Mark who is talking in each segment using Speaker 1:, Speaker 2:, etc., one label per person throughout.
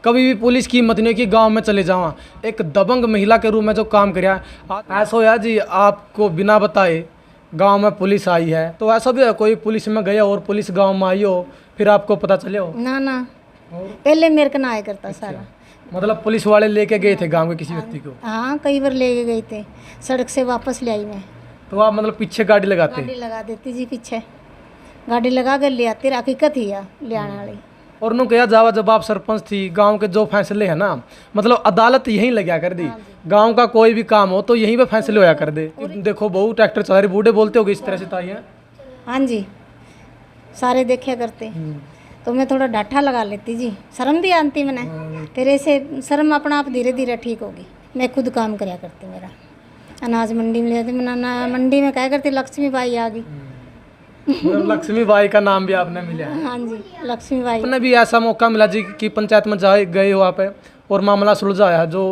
Speaker 1: कभी भी पुलिस की हिम्मत नहीं कि गांव में चले जावा। एक दबंग महिला के रूप में जो काम कर ऐसा हो यार जी, आपको बिना बताए गांव में पुलिस आई है, तो ऐसा भी है कोई पुलिस में गया और पुलिस गांव में आई हो फिर आपको पता चले हो?
Speaker 2: ना ना, पहले मेरे को ना आया करता सारा।
Speaker 1: मतलब पुलिस वाले लेके गए थे गांव के किसी व्यक्ति को?
Speaker 2: हाँ, कई बार ले गए थे, सड़क से वापस ले आई मैं।
Speaker 1: तो आप मतलब पीछे गाड़ी लगाते?
Speaker 2: गाड़ी लगा देती जी, पीछे गाड़ी लगा कर ले आती, हकीकत ही है ले आने वाली।
Speaker 1: और नु कहा जावा, जब आप सरपंच थी गांव के जो फैसले है ना, मतलब अदालत यहीं लगा कर दी। गांव का कोई भी काम हो तो यहीं पे फैसले होया कर दे। देखो बहू ट्रैक्टर चला रही, बूढ़े बोलते हो इस तरह से ताई है?
Speaker 2: हाँ जी, सारे देखा करते तो मैं थोड़ा डाठा लगा लेती जी, शर्म भी आती मैंने। फिर ऐसे शर्म अपना आप धीरे धीरे ठीक होगी। मैं खुद काम कराया करती, मेरा अनाज मंडी में ले जाती, मैं मंडी में क्या करती, लक्ष्मी बाई आ गई।
Speaker 1: मतलब लक्ष्मी बाई का नाम भी आपने मिला है?
Speaker 2: हाँ जी, लक्ष्मी बाई।
Speaker 1: आपने भी ऐसा मौका मिला जी कि पंचायत में जाए गए हो आप और मामला सुलझाया जो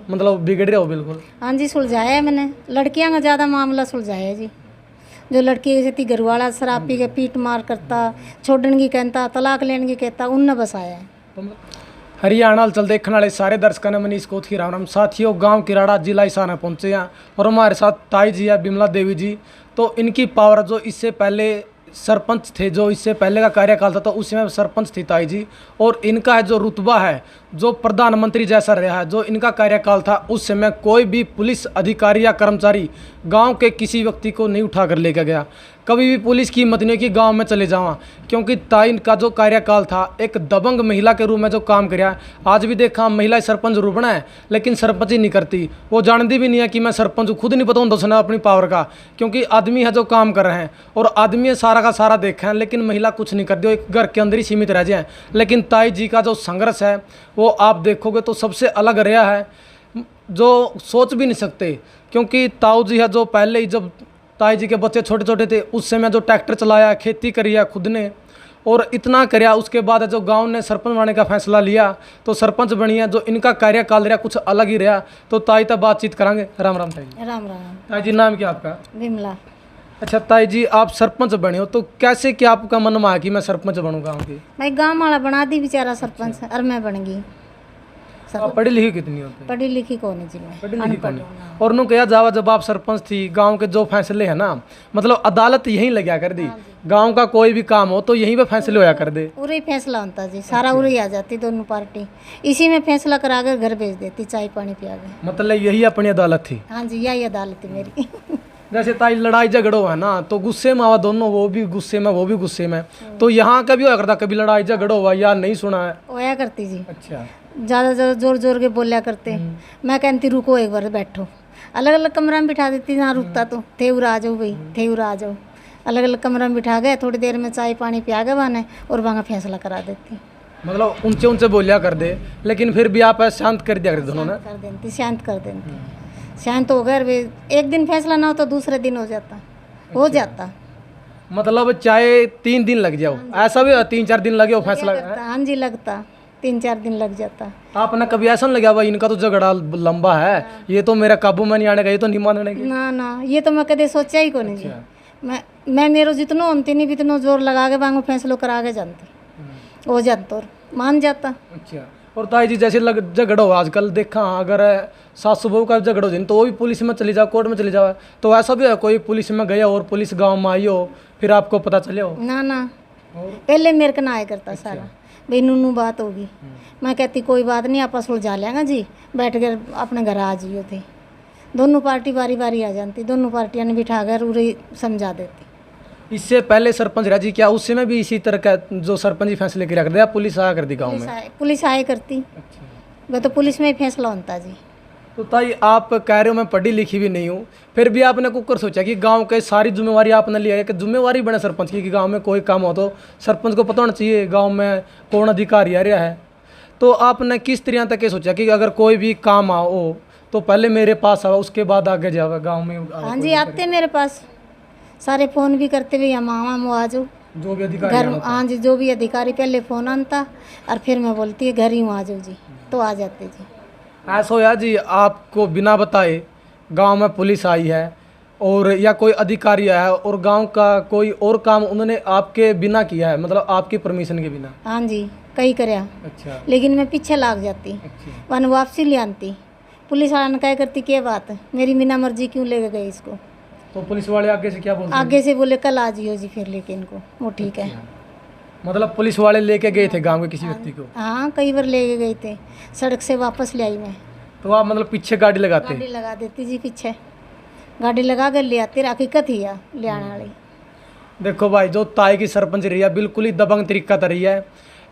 Speaker 1: मतलब बिगड़ रहे हो बिल्कुल?
Speaker 2: हाँ जी, सुलझाया है मैंने। लड़कियां का ज़्यादा मामला सुलझाया है जी। जो लड़की जैसे थी घरवाला शराब पी के पीट मार करता, छोड़ने की कहता, तलाक लेने की कहता, उनने बसाया है।
Speaker 1: हरियाणा चल देखने वाले सारे दर्शकों ने मनीष कोथ की राम राम। साथियों, गांव किराड़ा जिला हिसार पहुंचे हैं और हमारे साथ ताई जी है बिमला देवी जी। तो इनकी पावर जो इससे पहले सरपंच थे, जो इससे पहले का कार्यकाल था तो उसमें सरपंच थी ताई जी, और इनका है जो रुतबा है जो प्रधानमंत्री जैसा रहा है, जो इनका कार्यकाल था उस समय कोई भी पुलिस अधिकारी या कर्मचारी गांव के किसी व्यक्ति को नहीं उठा कर लेकर गया। कभी भी पुलिस की हिम्मत नहीं कि गांव में चले जावा, क्योंकि ताई का जो कार्यकाल था एक दबंग महिला के रूप में जो काम कराया। आज भी देखा महिला सरपंच जरूर बना है लेकिन सरपंच ही नहीं करती, वो जानती भी नहीं है कि मैं सरपंच हूँ, खुद नहीं पता उन सुना अपनी पावर का, क्योंकि आदमी है जो काम कर रहे हैं और आदमी सारा का सारा देखा है लेकिन महिला कुछ नहीं करती, वो एक घर के अंदर ही सीमित रह जाए। लेकिन ताई जी का जो संघर्ष है वो आप देखोगे तो सबसे अलग रहा है, जो सोच भी नहीं सकते। क्योंकि ताऊ जी है जो पहले ही जब ताई जी के बच्चे छोटे छोटे थे उस समय जो ट्रैक्टर चलाया, खेती करिया खुद ने और इतना कराया, उसके बाद जो गांव ने सरपंच बनने का फैसला लिया तो सरपंच बनी है। जो इनका कार्यकाल रहा कुछ अलग ही रहा। तो ताई तक बातचीत करांगे। राम राम ताई जी।
Speaker 2: राम राम।
Speaker 1: ताई जी नाम क्या आपका?
Speaker 2: विमला।
Speaker 1: अच्छा ताई जी, आप सरपंच बने हो तो कैसे क्या आपका मन में आया कि मैं सरपंच बनूँ गाँव की?
Speaker 2: भाई गाँव वाला बना दी बेचारा सरपंच और मैं बन गई।
Speaker 1: आप पढ़ी लिखी कितनी होती?
Speaker 2: पढ़ी लिखी कौन है जी, मैं
Speaker 1: पढ़ी लिखी कौन है? और नु कहा जावा, जब आप सरपंच थी गांव के जो फैसले है ना, मतलब अदालत यहीं लगा कर दी। गांव का कोई भी काम हो तो यहीं पे फैसले होया कर दे।
Speaker 2: उरे ही फैसला होता जी, सारा उरे ही आ जाती दोनों पार्टी, इसी में फैसला करा कर घर भेज देती, चाय पानी पिया के।
Speaker 1: मतलब यही अपनी अदालत थी?
Speaker 2: हाँ जी, यही अदालत है मेरी।
Speaker 1: जैसे ताई लड़ाई झगड़ो है ना तो गुस्से में आवा दोनों, वो भी गुस्से में वो भी गुस्से में, तो यहाँ कभी होया करता कभी लड़ाई झगड़ो हुआ या नहीं सुना है?
Speaker 2: होया करती जी,
Speaker 1: अच्छा।
Speaker 2: ज़्यादा जोर जोर के बोलिया करते। मैं कहती रुको एक बार बैठो, अलग अलग कमरा में बिठा देती, जहाँ रुकता तो थे उरा आ जाओ भाई, थे उरा आ जाओ। अलग अलग कमरा में बिठा गए, थोड़ी देर में चाय पानी पिया गए बने और वहाँ फैसला करा देती।
Speaker 1: मतलब ऊंचे ऊंचे बोलिया कर दे लेकिन फिर भी आप शांत कर दिया कर दोनों ने?
Speaker 2: कर देती, शांत कर देती। शांत हो गए, एक दिन फैसला ना हो तो दूसरे दिन हो जाता, हो जाता।
Speaker 1: मतलब चाहे 3 दिन लग जाओ, ऐसा भी 3-4 दिन लगे हो फैसला?
Speaker 2: हाँ जी, लगता 3-4 दिन लग जाता।
Speaker 1: आपने कभी ऐसा नहीं लगा भाई इनका तो झगड़ा लंबा है, ये तो मेरा काबू में नहीं आने का, ये तो नहीं मानने की?
Speaker 2: ना ना, ये तो मैं कभी सोचा ही को नहीं जी। मैं मेरो जितनो होती नहीं इतनो जोर लगा के वांगो फैसलो करा के जानती, हो जाता और मान जाता।
Speaker 1: अच्छा। और ताई जी जैसे झगड़ो आजकल देखा, अगर सासू बहू का झगड़ो दिन तो वो भी पुलिस में चली जाओ, कोर्ट में चली जाओ, तो ऐसा भी है कोई पुलिस में गया और पुलिस गाँव में आई हो फिर आपको पता चले हो?
Speaker 2: ना ना, पहले मेरे को ना आया करता सारा। भाई नूनू बात होगी, मैं कहती कोई बात नहीं, आप सुलझा लेंगे जी, बैठ कर अपने घर आ जाइए थे। दोनों पार्टी बारी बारी आ जाती, दोनों पार्टियां ने बिठा कर उरे समझा देती।
Speaker 1: इससे पहले सरपंच रहा जी क्या, उस समय भी इसी तरह का जो सरपंच ही फैसले किया करते, पुलिस आया करती गाँव में?
Speaker 2: पुलिस आया करती।
Speaker 1: अच्छा।
Speaker 2: वह तो पुलिस में ही फैसला होता जी।
Speaker 1: तो ताई आप कह रहे हो मैं पढ़ी लिखी भी नहीं हूँ, फिर भी आपने कुकर सोचा कि गांव के सारी जिम्मेवारी आपने लिया है, कि जिम्मेवारी बने सरपंच की कि गांव में कोई काम हो तो सरपंच को पता होना चाहिए गांव में कौन अधिकारी आ रहा है। तो आपने किस तरह तक ये सोचा कि अगर कोई भी काम आओ तो पहले मेरे पास आओ उसके बाद आगे जाओ गाँव में?
Speaker 2: हाँ जी, आते मेरे पास सारे फ़ोन भी करते हुए, मामा वो आ जाओ
Speaker 1: जो भी अधिकारी
Speaker 2: घर। हाँ जी, जो भी अधिकारी पहले फ़ोन आता और फिर मैं बोलती है घर ही आ जाओ जी, तो आ जाते जी।
Speaker 1: ऐसा हो यार जी, आपको बिना बताए गांव में पुलिस आई है और या कोई अधिकारी आया है और गांव का कोई और काम उन्होंने आपके बिना किया है, मतलब आपकी परमिशन के बिना?
Speaker 2: हाँ जी, कई करया,
Speaker 1: अच्छा
Speaker 2: लेकिन मैं पीछे लाग जाती,
Speaker 1: अच्छा
Speaker 2: वन वापसी ले आती। पुलिस वाला ने क्या करती, क्या बात है, मेरी बिना मर्जी क्यों ले गए इसको।
Speaker 1: तो पुलिस वाले आगे से क्या बोलते हैं?
Speaker 2: आगे से बोले कल आ जियो जी फिर लेके इनको, वो ठीक है।
Speaker 1: मतलब पुलिस वाले लेके गए थे गांव के किसी व्यक्ति को?
Speaker 2: हाँ कई बार ले गए थे, सड़क से वापस ले आई मैं।
Speaker 1: तो आप मतलब पीछे गाड़ी लगाते?
Speaker 2: गाड़ी लगा देती जी पीछे, गाड़ी लगा कर ले आती, हकीकत ही है ले आने वाली।
Speaker 1: देखो भाई, जो ताई की सरपंच रही है बिल्कुल ही दबंग तरीका तो रही है।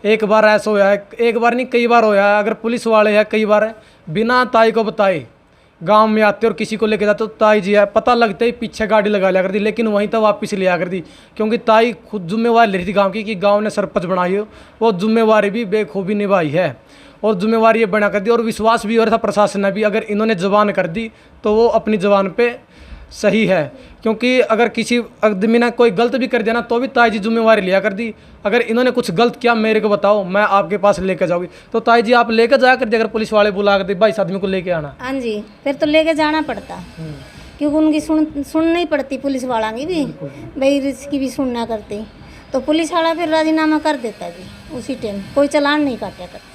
Speaker 1: एक बार ऐसा होया है, एक बार नहीं कई बार होया है, अगर पुलिस वाले हैं कई बार बिना ताई को बताए गांव में आते और किसी को लेके जाते, तो ताई जी है पता लगते ही पीछे गाड़ी लगा लिया करती, लेकिन वहीं तक वापस ले आ कर दी, क्योंकि ताई खुद जिम्मेवारी ले रही थी गांव की कि गांव ने सरपंच बनाई हो, वो जिम्मेवारी भी बेखूबी निभाई है और जिम्मेवारी ये बना कर दी। और विश्वास भी हो रहा था प्रशासन ने भी, अगर इन्होंने जवान कर दी तो वो अपनी जवान पे सही है, क्योंकि अगर किसी आदमी ने कोई गलत भी कर दिया ना तो भी ताई जी जिम्मेवारी लिया कर दी। अगर इन्होंने कुछ गलत किया मेरे को बताओ, मैं आपके पास लेकर जाऊँगी। तो ताई जी आप लेकर जाया कर दी, अगर पुलिस वाले बुला कर दे भाई इस आदमी को लेके आना।
Speaker 2: हाँ जी, फिर तो लेके जाना पड़ता, क्योंकि उनकी सुननी पड़ती पुलिस वाला की भी, भाई इसकी भी सुनना करती। तो पुलिस वाला फिर राजीनामा कर देता जी उसी टाइम, कोई चालान नहीं काटा करती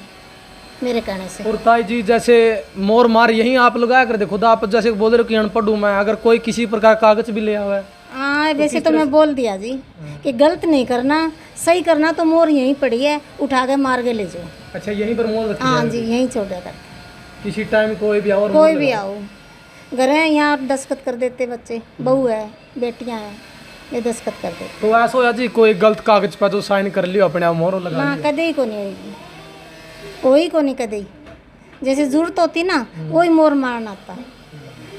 Speaker 2: मेरे कहने से।
Speaker 1: और ताई जी जैसे मोर मार यहीं आप लगाया कर दे, खुद आप जैसे बोल रहे हो कि अनपढ़ हूँ मैं, अगर कोई किसी प्रकार कागज भी ले आवा है?
Speaker 2: हाँ वैसे तो मैं बोल दिया जी कि गलत नहीं करना, सही करना, तो मोर यहीं पड़ी है, उठा के मार के ले जाओ।
Speaker 1: अच्छा यहीं पर मोर रखी
Speaker 2: हाँ
Speaker 1: है?
Speaker 2: जी यहीं छोड़ दिया कर,
Speaker 1: किसी टाइम कोई भी और
Speaker 2: कोई भी आओ घर है यहाँ दस्तखत कर देते बच्चे, बहू है बेटियाँ हैं, ये दस्तखत कर देते।
Speaker 1: तो ऐसा होया जी कोई गलत कागज पर तो साइन कर लियो अपने आप मोहर लगा
Speaker 2: ना
Speaker 1: लियो?
Speaker 2: कदे ही को नहीं होगी, कोई को नहीं कदे ही, जैसे जरूरत होती ना वही मोर मारना आता।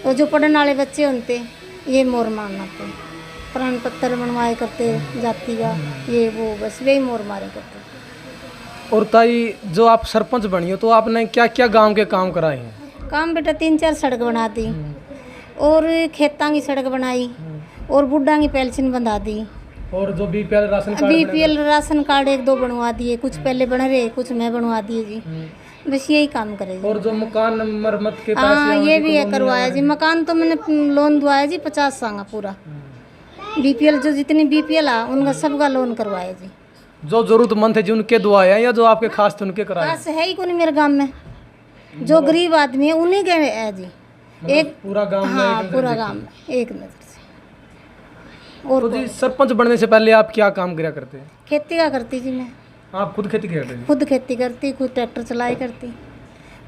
Speaker 2: तो जो पढ़ने वाले बच्चे होते ये मोर मारना आते, प्रमाण पत्र बनवाए करते जाति का, ये वो बस वही मोर मारे करते।
Speaker 1: और ताई जो आप सरपंच बनी हो तो आपने क्या क्या गांव के काम कराए हैं?
Speaker 2: काम बेटा 3-4 सड़क बना दी, और खेतां की सड़क बनाई, और बुढ़ा की पेंशन बंधा दी,
Speaker 1: और जो BPL ration card
Speaker 2: BPL ration card 1-2 बनवा दिए, कुछ पहले बन रहे कुछ मैं बनवा दिए जी, बस यही काम करे जी।
Speaker 1: और जो मकान मरम्मत के पैसे
Speaker 2: हाँ
Speaker 1: आए
Speaker 2: ये
Speaker 1: जी,
Speaker 2: भी है करवाया जी, मकान तो मैंने लोन दुआया जी 50 सांगा पूरा, बीपीएल जो जितनी बीपीएल आ उनका सबका लोन करवाया जी।
Speaker 1: जो जरूरतमंद थे जी उनके दुआए हैं या जो आपके खास थे उनके कराए?
Speaker 2: खास है ही कोई नहीं मेरे गांव में, जो गरीब आदमी है उन्हीं के है जी, एक
Speaker 1: पूरा गांव में
Speaker 2: हाँ
Speaker 1: एक
Speaker 2: पूरा
Speaker 1: नजर
Speaker 2: गांव में एक नज़र से। और
Speaker 1: तो जी सरपंच बनने से पहले आप क्या काम किया करते हैं?
Speaker 2: खेती का करती जी मैं,
Speaker 1: आप खुद खेती करते हैं?
Speaker 2: खुद खेती करती, खुद ट्रैक्टर चलाई करती,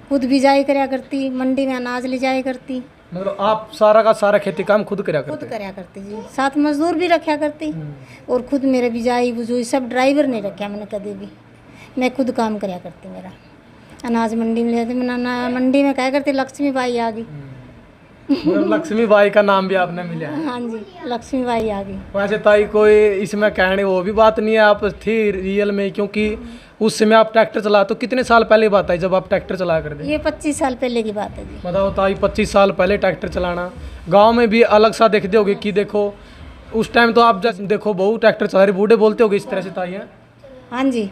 Speaker 2: खुद बिजाई कराया करती, मंडी में अनाज ले जाया करती,
Speaker 1: मतलब आप सारा का सारा खेती काम खुद कराया
Speaker 2: खुद
Speaker 1: करते हैं?
Speaker 2: कराया करती जी, साथ मजदूर भी रखा करती, और खुद मेरे बिजाई बुजुई सब ड्राइवर नहीं रखा मैंने कभी भी, मैं खुद काम कराया करती। मेरा अनाज मंडी में ले जाती, मैं मंडी में क्या करती, लक्ष्मी बाई आ गई।
Speaker 1: मतलब लक्ष्मी बाई का नाम भी आपने मिला है?
Speaker 2: हाँ जी लक्ष्मी बाई आ गई।
Speaker 1: वैसे ताई कोई इसमें कहने वो भी बात नहीं है, आप थी रियल में, क्योंकि उस समय आप ट्रैक्टर चला, तो कितने साल पहले बात है जब आप ट्रैक्टर चलाया करते?
Speaker 2: ये 25 साल पहले की बात है जी।
Speaker 1: बताओ ताई 25 साल पहले ट्रैक्टर चलाना, गांव में भी अलग सा देखते होगे कि देखो उस टाइम तो आप जैसे देखो बहू ट्रैक्टर चला रही, बूढ़े बोलते होगे इस तरह से ताई है?
Speaker 2: हाँ जी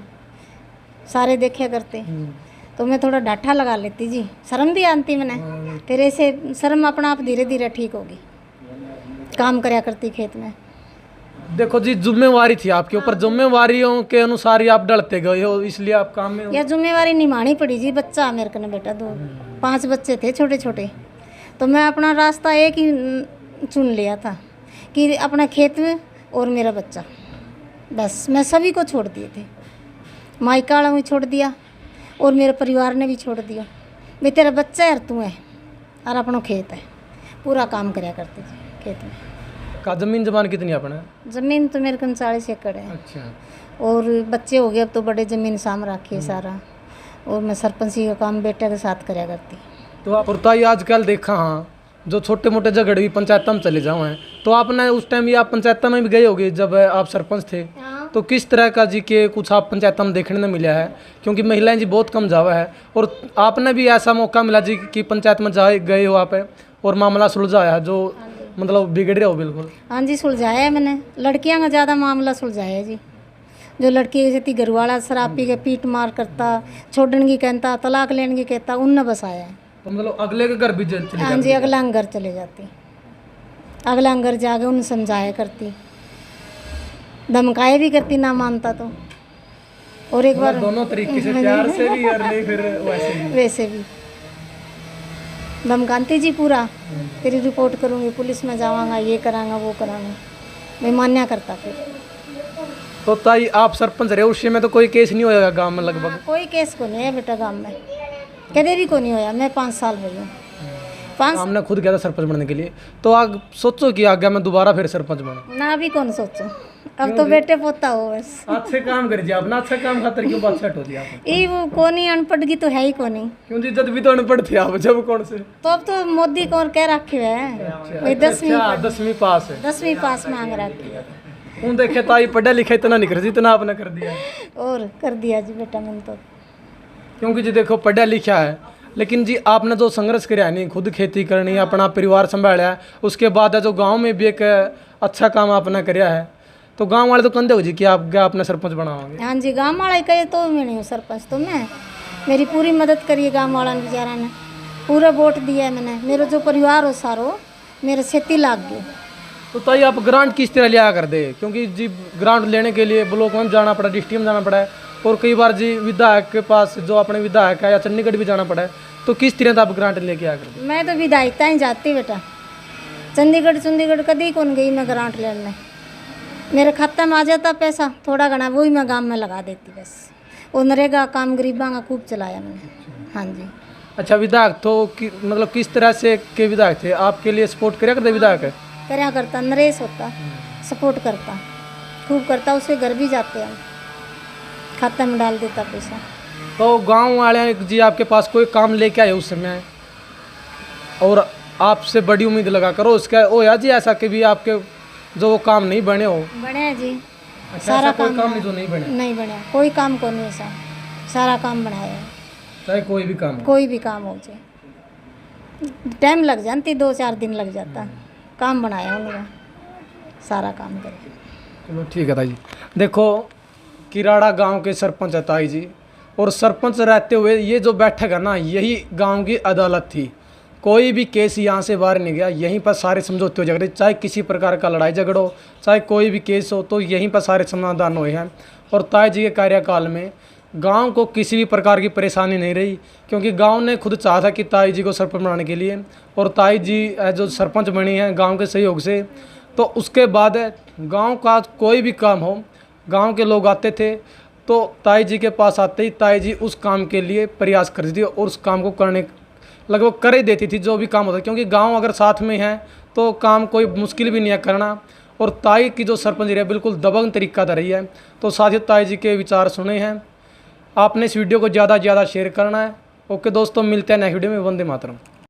Speaker 2: सारे देखा करते, तो मैं थोड़ा डाठा लगा लेती जी, शर्म भी आती मैंने, फिर ऐसे शर्म अपना आप धीरे धीरे ठीक होगी, काम कराया करती खेत में।
Speaker 1: देखो जी जिम्मेवारी थी आपके ऊपर, जिम्मेवारियों के अनुसार ही आप डरते गए हो, इसलिए आप काम में
Speaker 2: यह जिम्मेवारी निभानी पड़ी जी, बच्चा मेरे को बेटा 5 बच्चे थे छोटे छोटे, तो मैं अपना रास्ता एक ही चुन लिया था कि अपना खेत में और मेरा बच्चा, बस मैं सभी को छोड़ दिए थे, मायका वाला भी छोड़ दिया और मेरे परिवार ने भी छोड़ दिया, भाई तेरा बच्चा है और तू है और अपना खेत है, पूरा काम कराया करते थे खेत में।
Speaker 1: का जमीन जबान कितनी अपने?
Speaker 2: ज़मीन तो मेरे को 40 एकड़ है,
Speaker 1: अच्छा।
Speaker 2: और बच्चे हो गए अब तो बड़े ज़मीन साम रखी है सारा, और मैं सरपंची का काम बेटे के साथ कराया करती।
Speaker 1: तो आप और ताई आजकल देखा हाँ जो छोटे मोटे झगड़े भी पंचायत में चले जाओ हैं, तो आपने उस टाइम ये आप पंचायत में भी गए होगे जब आप सरपंच थे, तो किस तरह का जी के कुछ आप पंचायत में देखने में मिला है? क्योंकि महिलाएं जी बहुत कम जावा है, और आपने भी ऐसा मौका मिला जी कि पंचायत में जाए गए हो आप और मामला सुलझाया है जो मतलब बिगड़ रहे हो बिल्कुल?
Speaker 2: हाँ जी सुलझाया है मैंने, लड़कियां का ज़्यादा मामला सुलझाया है जी, जो लड़की जैसे थी घर वाला शराब पी के पीट मार करता, छोड़ने की कहता, तलाक लेने की कहता, उनने बसाया है।
Speaker 1: तो मतलब अगले के घर भी चले
Speaker 2: हाँ जी अगला घर चले जाती, अगला घर जाके उन्हें समझाया करती, धमकाए भी करती ना मानता तो। और एक बार
Speaker 1: दोनों तरीके से, प्यार से भी और नहीं फिर वैसे भी।
Speaker 2: वैसे भी धमकाती जी पूरा, तेरी रिपोर्ट करूँगी, पुलिस में जावांगा, ये करांगा वो करांगा, मैं मान्या करता फिर।
Speaker 1: तो ताई आप सरपंच रहे उस में तो कोई केस नहीं होगा गांव में लगभग?
Speaker 2: हाँ, कोई केस को नहीं है बेटा गांव में, कदे भी को नहीं होया। मैं 5 साल रही हूँ, 5
Speaker 1: हमने खुद किया था सरपंच बनने के लिए, तो आग सोचो कि आगे मैं दोबारा फिर सरपंच बनूं।
Speaker 2: ना भी कौन सोचो, अब तो बेटे पोता हो बस।
Speaker 1: अच्छे काम कर दिया अपना, अच्छा काम खातर क्यों बात सेट होती है आप?
Speaker 2: ये वो कोनी अनपढ़ की तो है ही कोनी,
Speaker 1: क्यों जी, जब भी तो अनपढ़ थे आप, जब कौन से?
Speaker 2: तो अब तो मोदी कौन कह रखे है, कोई
Speaker 1: 10वीं पास है,
Speaker 2: 10वीं पास मांग रखी है।
Speaker 1: उन देखे ताई पढ़ा लिखा इतना नहीं कर जितना आपने कर दिया है।
Speaker 2: और कर दिया जी बेटा मैंने तो।
Speaker 1: क्योंकि जी देखो पढ़ा लिखा है, लेकिन जी आपने जो संघर्ष कराया नहीं, खुद खेती करनी, अपना परिवार संभाला है, उसके बाद है जो गांव में भी एक अच्छा काम आपने कराया है, तो गांव वाले तो कंधे हो जी कि आप क्या अपने सरपंच बनाओगे?
Speaker 2: हाँ जी, गाँव वाला ही कहे तो मैं नहीं हूँ सरपंच, तो मैं मेरी पूरी मदद करिए गाँव वाला ने, बेचारा ने पूरा वोट दिया है मैंने, मेरा जो परिवार हो सारो मेरे खेती लाग गए।
Speaker 1: तो ताई आप ग्रांट किस तरह लिया कर दे? क्योंकि जी ग्रांट लेने के लिए ब्लॉक में जाना पड़ा, डिस्ट्रिक्ट में जाना पड़ा है, और कई बार जी विधायक के पास जो अपने विधायक है या चंडीगढ़ भी जाना पड़ा है, तो किस तरह से आप ग्रांट लेके आया करते?
Speaker 2: मैं तो विधायिकता ही जाती बेटा, चंडीगढ़ कभी कौन गई मैं ग्रांट लेने, मेरे खाते में आ जाता पैसा थोड़ा घना, वही मैं गाँव में लगा देती बस। वो नरेगा काम गरीबा का खूब चलाया मैंने। हाँ जी।
Speaker 1: अच्छा, विधायक तो मतलब किस तरह से के विधायक थे? आपके लिए सपोर्ट कराया करते विधायक?
Speaker 2: क्या करता, नरेश होता, सपोर्ट करता, खूब करता, उसके घर भी जाते हैं, खाते में डाल देता पैसा।
Speaker 1: तो गांव वाले जी आपके पास कोई काम लेके आए उस समय, और आपसे बड़ी उम्मीद लगा करो उसका ओ या जी ऐसा कि भी आपके जो वो काम नहीं बने हो?
Speaker 2: बने हैं जी।
Speaker 1: अच्छा,
Speaker 2: सारा
Speaker 1: कोई काम
Speaker 2: बना
Speaker 1: नहीं जो नहीं बने?
Speaker 2: नहीं बने, कोई काम को नहीं ऐसा, सारा काम बनाया है।
Speaker 1: चाहे कोई भी काम हो?
Speaker 2: कोई भी काम हो जाए, टाइम लग जाती, 2-4 दिन लग जाता, काम बनाया उन्होंने, सारा काम करे।
Speaker 1: चलो ठीक है ताई जी। देखो किराड़ा गांव के सरपंच है ताई जी, और सरपंच रहते हुए ये जो बैठक है ना, यही गांव की अदालत थी। कोई भी केस यहाँ से बाहर नहीं गया, यहीं पर सारे समझौते हो झगड़े, चाहे किसी प्रकार का लड़ाई झगड़ हो, चाहे कोई भी केस हो, तो यहीं पर सारे समाधान हुए हैं। और ताई जी के कार्यकाल में गांव को किसी भी प्रकार की परेशानी नहीं रही, क्योंकि गांव ने खुद चाहा था कि ताई जी को सरपंच बनाने के लिए, और ताई जी जो सरपंच बनी हैं गांव के सहयोग से। तो उसके बाद गांव का कोई भी काम हो, गांव के लोग आते थे, तो ताई जी के पास आते ही ताई जी उस काम के लिए प्रयास करती थी, और उस काम को करने लगभग कर ही देती थी जो भी काम होता, क्योंकि गांव अगर साथ में है तो काम कोई मुश्किल भी नहीं है करना। और ताई की जो सरपंच रही है बिल्कुल दबंग तरीका था रही है। तो साथियों, ताई जी के विचार सुने हैं आपने, इस वीडियो को ज़्यादा से ज़्यादा शेयर करना है। ओके दोस्तों, मिलते हैं नेक्स्ट वीडियो में। वंदे मातरम।